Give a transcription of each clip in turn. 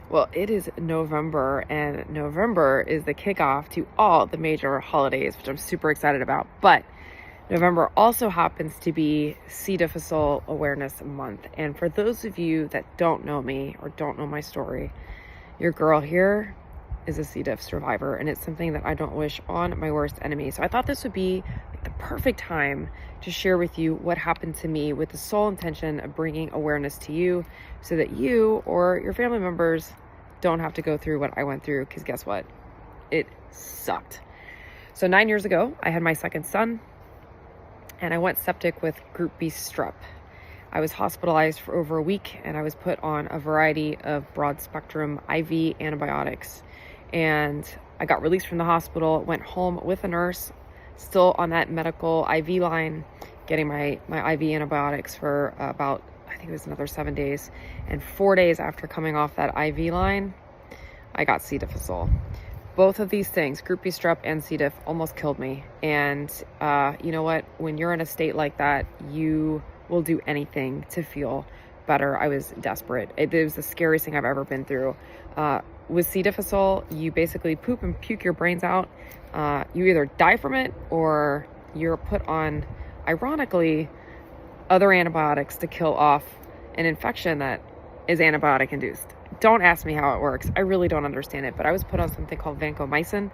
Well, it is November, and November is the kickoff to all the major holidays, which I'm super excited about. But November also happens to be C.Difficile Awareness Month. And for those of you that don't know me or don't know my story, your girl here is a C. Diff survivor, and it's something that I don't wish on my worst enemy. So I thought this would be the perfect time to share with you what happened to me, with the sole intention of bringing awareness to you so that you or your family members don't have to go through what I went through, because guess what? It sucked. So 9 years ago, I had my second son, and I went septic with group B strep. I was hospitalized for over a week, and I was put on a variety of broad spectrum IV antibiotics. And I got released from the hospital, went home with a nurse, still on that medical IV line, getting my IV antibiotics for about, I think it was another 7 days. And 4 days after coming off that IV line, I got C. difficile. Both of these things, group B strep and C. diff, almost killed me. And you know what? When you're in a state like that, you will do anything to feel better. I was desperate. It was the scariest thing I've ever been through. With C. difficile, you basically poop and puke your brains out. You either die from it or you're put on, ironically, other antibiotics to kill off an infection that is antibiotic induced. Don't ask me how it works. I really don't understand it, but I was put on something called vancomycin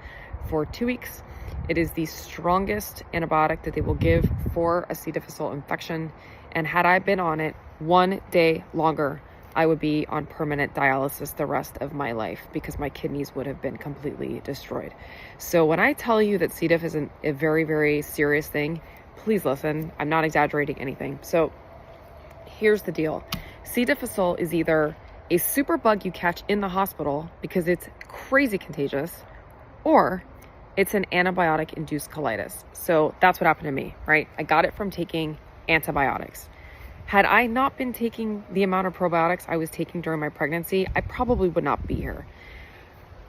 for 2 weeks. It is the strongest antibiotic that they will give for a C. difficile infection. And had I been on it 1 day longer, I would be on permanent dialysis the rest of my life, because my kidneys would have been completely destroyed. So when I tell you that C. diff is a very, very serious thing, please listen. I'm not exaggerating anything. So here's the deal. C. difficile is either a super bug you catch in the hospital because it's crazy contagious, or it's an antibiotic-induced colitis. So that's what happened to me, right? I got it from taking antibiotics. Had I not been taking the amount of probiotics I was taking during my pregnancy, I probably would not be here.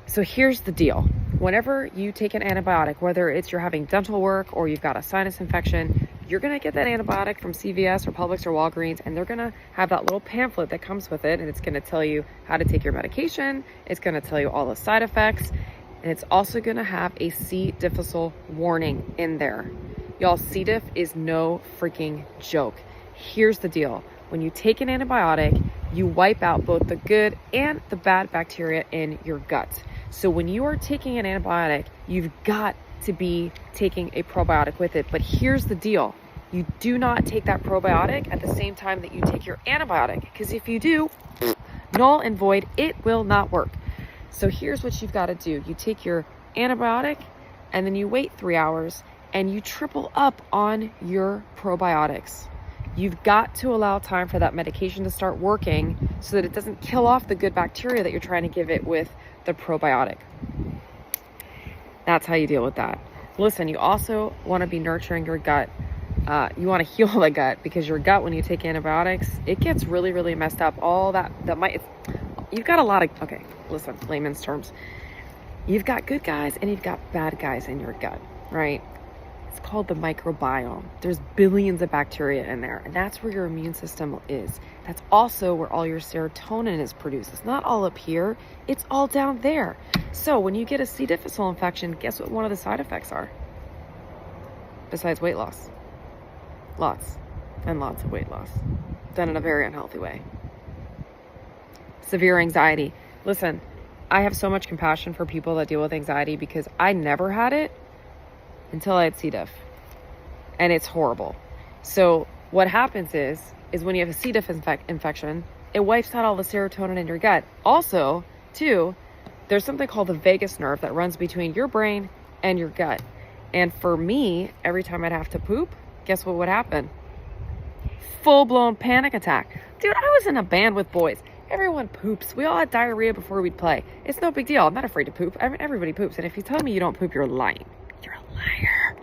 So here's the deal. Whenever you take an antibiotic, whether it's you're having dental work or you've got a sinus infection, you're going to get that antibiotic from CVS or Publix or Walgreens, and they're going to have that little pamphlet that comes with it, and it's going to tell you how to take your medication. It's going to tell you all the side effects, and it's also going to have a C. difficile warning in there. Y'all, C. diff is no freaking joke. Here's the deal. When you take an antibiotic, you wipe out both the good and the bad bacteria in your gut. So when you are taking an antibiotic, you've got to be taking a probiotic with it. But here's the deal. You do not take that probiotic at the same time that you take your antibiotic, because if you do, null and void, it will not work. So here's what you've got to do. You take your antibiotic, and then you wait 3 hours, and you triple up on your probiotics. You've got to allow time for that medication to start working so that it doesn't kill off the good bacteria that you're trying to give it with the probiotic. That's how you deal with that. Listen, you also want to be nurturing your gut. You want to heal the gut, because your gut, when you take antibiotics, it gets really, really messed up. All that you've got a lot of, okay, listen, layman's terms. You've got good guys and you've got bad guys in your gut, right? It's called the microbiome. There's billions of bacteria in there, and that's where your immune system is. That's also where all your serotonin is produced. It's not all up here, it's all down there. So when you get a C. difficile infection, guess what one of the side effects are? Besides weight loss. Lots and lots of weight loss, done in a very unhealthy way. Severe anxiety. Listen, I have so much compassion for people that deal with anxiety, because I never had it until I had C. diff, and it's horrible. So what happens is when you have a C. diff infection, it wipes out all the serotonin in your gut. Also, too, there's something called the vagus nerve that runs between your brain and your gut. And for me, every time I'd have to poop, guess what would happen? Full-blown panic attack. Dude, I was in a band with boys. Everyone poops. We all had diarrhea before we'd play. It's no big deal. I'm not afraid to poop. I mean, everybody poops. And if you tell me you don't poop, you're lying. You're a liar.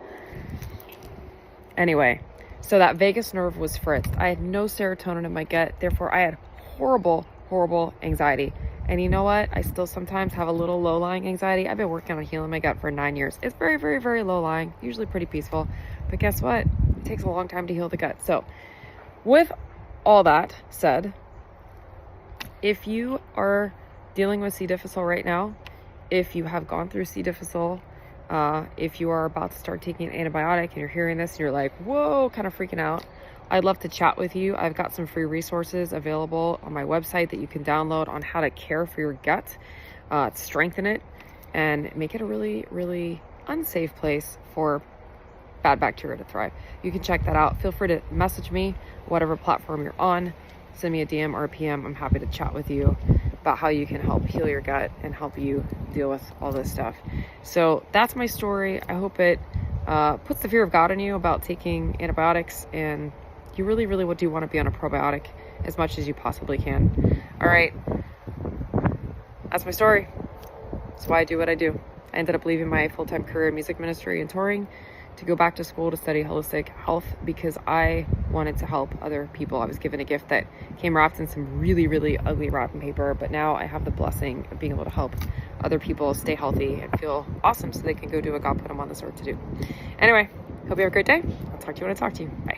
Anyway, so that vagus nerve was fritzed. I had no serotonin in my gut. Therefore, I had horrible, horrible anxiety. And you know what? I still sometimes have a little low-lying anxiety. I've been working on healing my gut for 9 years. It's very, very, very low-lying, usually pretty peaceful. But guess what? It takes a long time to heal the gut. So with all that said, if you are dealing with C. difficile right now, if you have gone through C. difficile, if you are about to start taking an antibiotic and you're hearing this and you're like, whoa, kind of freaking out, I'd love to chat with you. I've got some free resources available on my website that you can download on how to care for your gut, strengthen it, and make it a really, really unsafe place for bad bacteria to thrive. You can check that out. Feel free to message me, whatever platform you're on. Send me a DM or a PM. I'm happy to chat with you about how you can help heal your gut and help you deal with all this stuff. So that's my story. I hope it puts the fear of God in you about taking antibiotics, and you really, really do want to be on a probiotic as much as you possibly can. All right. That's my story. That's why I do what I do. I ended up leaving my full-time career in music ministry and touring to go back to school to study holistic health because I wanted to help other people. I was given a gift that came wrapped in some really, really ugly wrapping paper, but now I have the blessing of being able to help other people stay healthy and feel awesome so they can go do what God put them on this earth to do. Anyway, hope you have a great day. I'll talk to you when I talk to you. Bye.